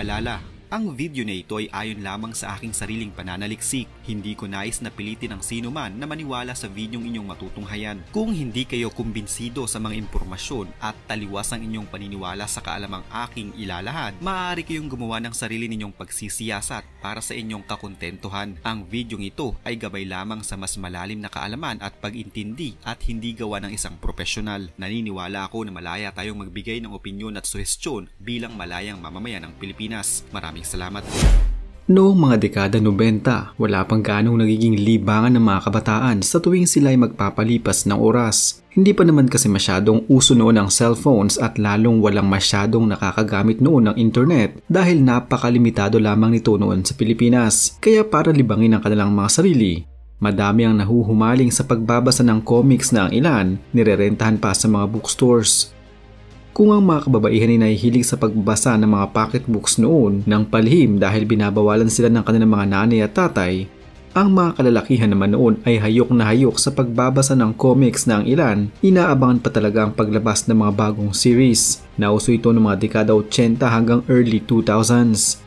Paalala, ang video na ito ay ayon lamang sa aking sariling pananaliksik. Hindi ko nais na pilitin ang sino man na maniwala sa videong inyong matutunghayan. Kung hindi kayo kumbinsido sa mga impormasyon at taliwas ang inyong paniniwala sa kaalamang aking ilalahad, maaari kayong gumawa ng sarili ninyong pagsisiyasat para sa inyong kakontentuhan. Ang videong ito ay gabay lamang sa mas malalim na kaalaman at pag-intindi at hindi gawa ng isang profesional. Naniniwala ako na malaya tayong magbigay ng opinyon at suhestyon bilang malayang mamamayan ng Pilipinas. Maraming salamat. Noong mga dekada 90, wala pang ganong nagiging libangan ng mga kabataan sa tuwing sila ay magpapalipas ng oras. Hindi pa naman kasi masyadong uso noon ang cellphones at lalong walang masyadong nakakagamit noon ng internet dahil napakalimitado lamang nito noon sa Pilipinas. Kaya para libangin ang kanilang mga sarili, madami ang nahuhumaling sa pagbabasa ng comics na ang ilan nirerentahan pa sa mga bookstores. Kung ang mga kababaihan ay nahihilig sa pagbabasa ng mga pocketbooks noon ng palihim dahil binabawalan sila ng kanilang mga nanay at tatay, ang mga kalalakihan naman noon ay hayok na hayok sa pagbabasa ng comics na ang ilan inaabangan pa talaga ang paglabas ng mga bagong series. Nauso ito ng mga dekada 80 hanggang early 2000s.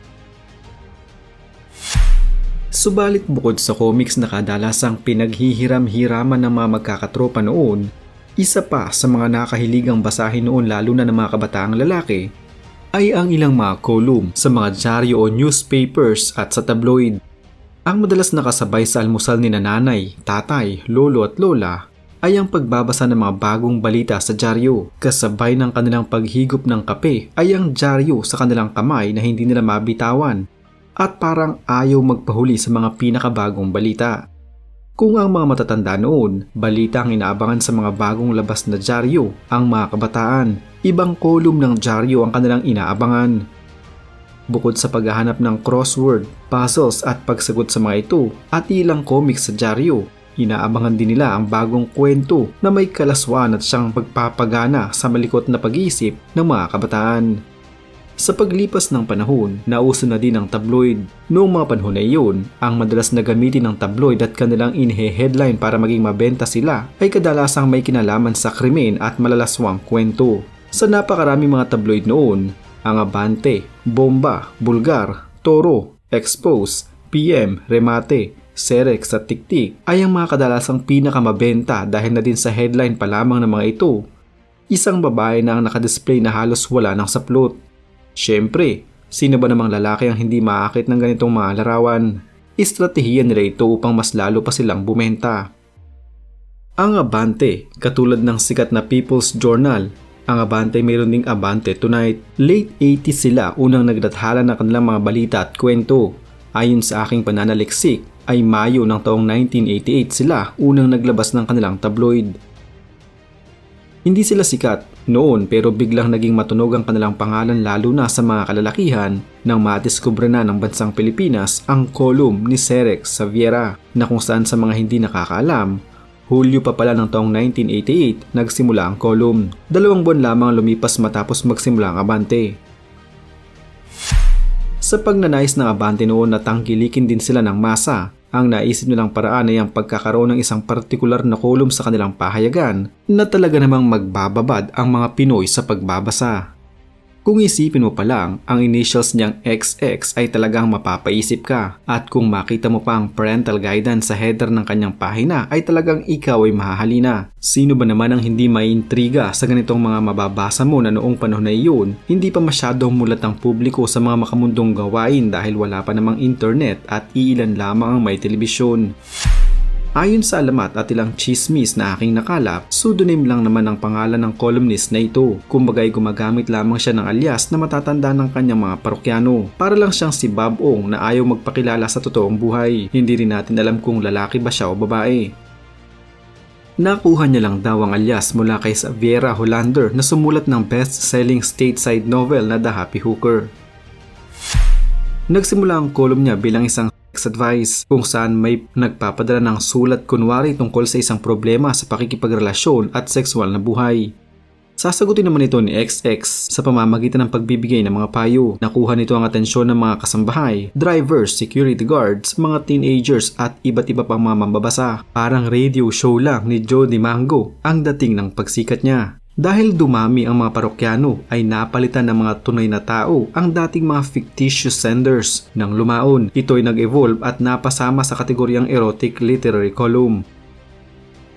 Subalit bukod sa comics na kadalasang pinaghihiram-hiraman ng mga magkakatropa noon, isa pa sa mga nakahiligang basahin noon lalo na ng mga kabataang lalaki ay ang ilang mga column sa mga dyaryo o newspapers at sa tabloid. Ang madalas nakasabay sa almusal ni nanay, tatay, lolo at lola ay ang pagbabasa ng mga bagong balita sa dyaryo. Kasabay ng kanilang paghigop ng kape ay ang dyaryo sa kanilang kamay na hindi nila mabitawan at parang ayaw magpahuli sa mga pinakabagong balita. Kung ang mga matatanda noon, balita ang inaabangan sa mga bagong labas na dyaryo, ang mga kabataan, ibang kolum ng dyaryo ang kanilang inaabangan. Bukod sa paghahanap ng crossword, puzzles at pagsagot sa mga ito at ilang comics sa dyaryo, inaabangan din nila ang bagong kwento na may kalaswaan at siyang pagpapagana sa malikot na pag-iisip ng mga kabataan. Sa paglipas ng panahon, nauso na din ang tabloid. Noong mga panahon na iyon, ang madalas na gamitin ng tabloid at kanilang inhe-headline para maging mabenta sila ay kadalasang may kinalaman sa krimen at malalaswang kwento. Sa napakarami mga tabloid noon, ang Abante, Bomba, Bulgar, Toro, Expose, PM, Remate, Serex at Tiktik ay ang mga kadalasang pinakamabenta dahil na din sa headline pa lamang ng mga ito. Isang babae na ang nakadisplay na halos wala ng saplot. Siyempre, sino ba namang lalaki ang hindi maakit ng ganitong mga larawan? Estratehiya nila ito upang mas lalo pa silang bumenta. Ang Abante, katulad ng sikat na People's Journal, ang Abante mayroon ding Abante Tonight. Late 80s sila unang nagdathala ng kanilang mga balita at kwento. Ayon sa aking pananaliksik, ay Mayo ng taong 1988 sila unang naglabas ng kanilang tabloid. Hindi sila sikat noon pero biglang naging matunog ang kanilang pangalan lalo na sa mga kalalakihan nang madiskubre na ng bansang Pilipinas ang column ni Serex Xaviera na kung saan sa mga hindi nakakaalam, Hulyo pa pala ng taong 1988 nagsimula ang column. 2 buwan lamang lumipas matapos magsimula ang Abante. Sa pagnanais ng Abante noon na tangkilikin din sila ng masa, ang naisip nilang paraan ay ang pagkakaroon ng isang partikular na kolum sa kanilang pahayagan na talaga namang magbababad ang mga Pinoy sa pagbabasa. Kung isipin mo pa lang, ang initials niyang XX ay talagang mapapaisip ka at kung makita mo pa ang parental guidance sa header ng kanyang pahina ay talagang ikaw ay mahahalina. Sino ba naman ang hindi maintriga sa ganitong mga mababasa mo na noong panahon na iyon, hindi pa masyadong mulat ang publiko sa mga makamundong gawain dahil wala pa namang internet at iilan lamang ang may telebisyon. Ayon sa alamat at ilang chismis na aking nakalap, pseudonym lang naman ang pangalan ng columnist na ito. Kumbagay gumagamit lamang siya ng alias na matatanda ng kanyang mga parokyano. Para lang siyang si Bob Ong na ayaw magpakilala sa totoong buhay. Hindi rin natin alam kung lalaki ba siya o babae. Nakuha niya lang daw ang alias mula kay Xaviera Hollander na sumulat ng best-selling stateside novel na The Happy Hooker. Nagsimula ang column niya bilang isang advice kung saan may nagpapadala ng sulat kunwari tungkol sa isang problema sa pakikipagrelasyon at sexual na buhay. Sasagutin naman ito ni XX sa pamamagitan ng pagbibigay ng mga payo. Nakuha nito ang atensyon ng mga kasambahay, drivers, security guards, mga teenagers at iba't iba pang mga mambabasa. Parang radio show lang ni Joe DiMango ang dating ng pagsikat niya. Dahil dumami ang mga parokyano ay napalitan ng mga tunay na tao ang dating mga fictitious senders. Nang lumaon, ito ay nag-evolve at napasama sa kategoryang erotic literary column.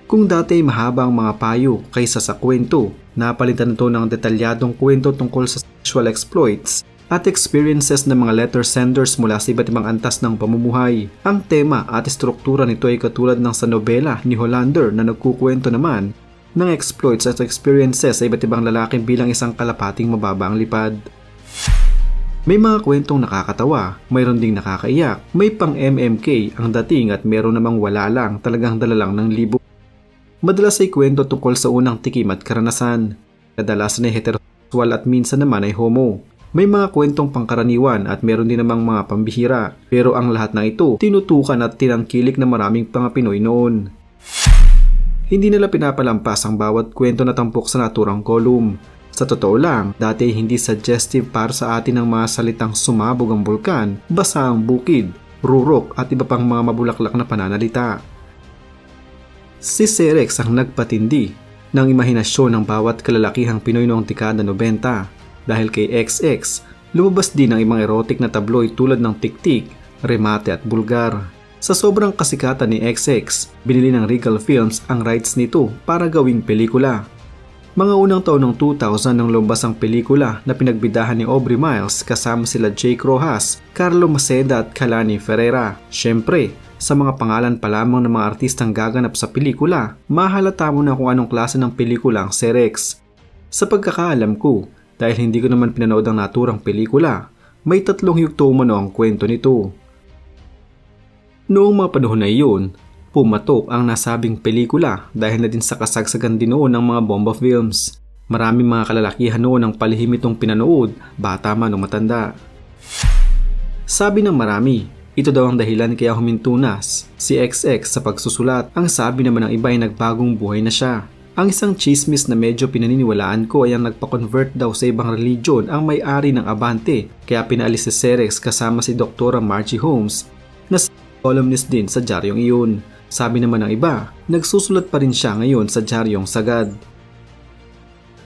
Kung dati ay mahaba ang mga payo kaysa sa kwento, napalitan ito ng detalyadong kwento tungkol sa sexual exploits at experiences ng mga letter senders mula sa iba't ibang antas ng pamumuhay. Ang tema at struktura nito ay katulad ng sa nobela ni Hollander na nagkukwento naman ng exploits at experiences sa iba't ibang lalaki bilang isang kalapating mababang lipad. May mga kwentong nakakatawa, mayroon ding nakakaiyak, may pang MMK ang dating at meron namang wala lang, talagang dala lang ng libo. Madalas ay kwento tungkol sa unang tikim at karanasan. Kadalasan ay heterosexual at minsan naman ay homo. May mga kwentong pangkaraniwan at meron din namang mga pambihira, pero ang lahat ng ito tinutukan at tinangkilik na maraming mga Pinoy noon. Hindi nila pinapalampas ang bawat kwento na tampok sa naturang column. Sa totoo lang, dati hindi suggestive para sa atin ang mga salitang sumabog ang bulkan, basa ang bukid, rurok at iba pang mga mabulaklak na pananalita. Si Serex ang nagpatindi ng imahinasyon ng bawat kalalakihang Pinoy noong dekada 90. Dahil kay XX, lumabas din ang ibang erotic na tabloid tulad ng Tik-Tik, Remate at Bulgar. Sa sobrang kasikatan ni XX, binili ng Regal Films ang rights nito para gawing pelikula. Mga unang taon ng 2000 nang lumabas ang pelikula na pinagbidahan ni Aubrey Miles kasama sila Jake Rojas, Carlo Maceda at Kalani Ferreira. Siyempre, sa mga pangalan pa lamang ng mga artistang gaganap sa pelikula, mahalata mo na kung anong klase ng pelikula ang Serex. Sa pagkakaalam ko, dahil hindi ko naman pinanood ang naturang pelikula, may 3 yugto umano ang kwento nito. Noong mga panahon na iyon, pumatok ang nasabing pelikula dahil na din sa kasagsagan din noon ng mga bomba films. Maraming mga kalalakihan noon ang palihim itong pinanood, bata man o matanda. Sabi ng marami, ito daw ang dahilan kaya huminto na si XX sa pagsusulat. Ang sabi naman ng iba ay nagbagong buhay na siya. Ang isang chismis na medyo pinaniniwalaan ko ay ang nagpa-convert daw sa ibang religion ang may-ari ng Abante, kaya pinaalis si Serex kasama si Dr. Margie Holmes na columnist din sa dyaryong iyon. Sabi naman ng iba, nagsusulat pa rin siya ngayon sa dyaryong Sagad.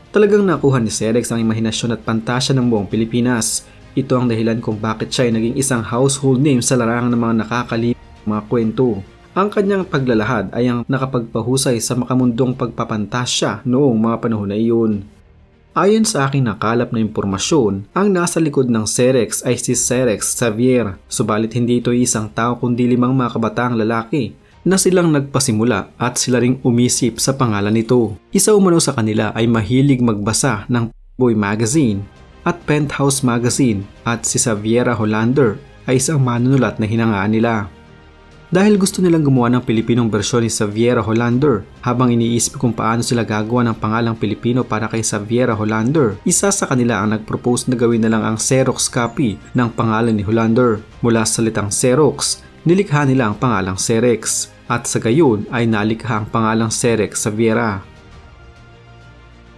Talagang nakuha ni Serex ang imahinasyon at pantasya ng buong Pilipinas. Ito ang dahilan kung bakit siya ay naging isang household name sa larangan ng mga nakakalimang mga kwento. Ang kanyang paglalahad ay ang nakapagpahusay sa makamundong pagpapantasya noong mga panahon na iyon. Ayon sa aking nakalap na impormasyon, ang nasa likod ng Serex ay si Serex Xavier, subalit hindi ito isang tao kundi 5 mga kabataang lalaki na silang nagpasimula at sila ring umisip sa pangalan nito. Isa umano sa kanila ay mahilig magbasa ng Boy Magazine at Penthouse Magazine at si Xaviera Hollander ay isang manunulat na hinangaan nila. Dahil gusto nilang gumawa ng Pilipinong bersyon ni Xaviera Hollander, habang iniisip kung paano sila gagawa ng pangalang Pilipino para kay Xaviera Hollander, isa sa kanila ang nagpropose na gawin na lang ang Xerox copy ng pangalan ni Hollander. Mula sa salitang Xerox, nilikha nila ang pangalang Serex, at sa gayon ay nalikha ang pangalang Serex Xaviera.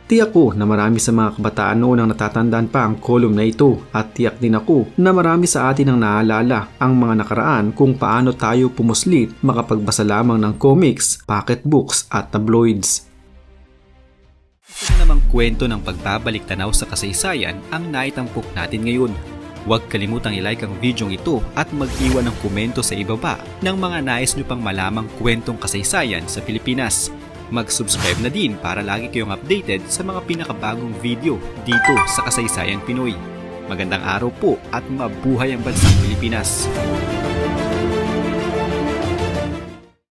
Tiyak ko na marami sa mga kabataan noon ang natatandaan pa ang column na ito at tiyak din ako na marami sa atin ang naalala ang mga nakaraan kung paano tayo pumuslit makapagbasa lamang ng comics, pocketbooks at tabloids. Ito na namang kwento ng pagbabalik tanaw sa kasaysayan ang naitampok natin ngayon. Huwag kalimutang i-like ang video ito at mag-iwan ng komento sa ibaba ng mga nais nyo pang malamang kwentong kasaysayan sa Pilipinas. Mag-subscribe na din para lagi kayong updated sa mga pinakabagong video dito sa Kasaysayang Pinoy. Magandang araw po at mabuhay ang bansang Pilipinas!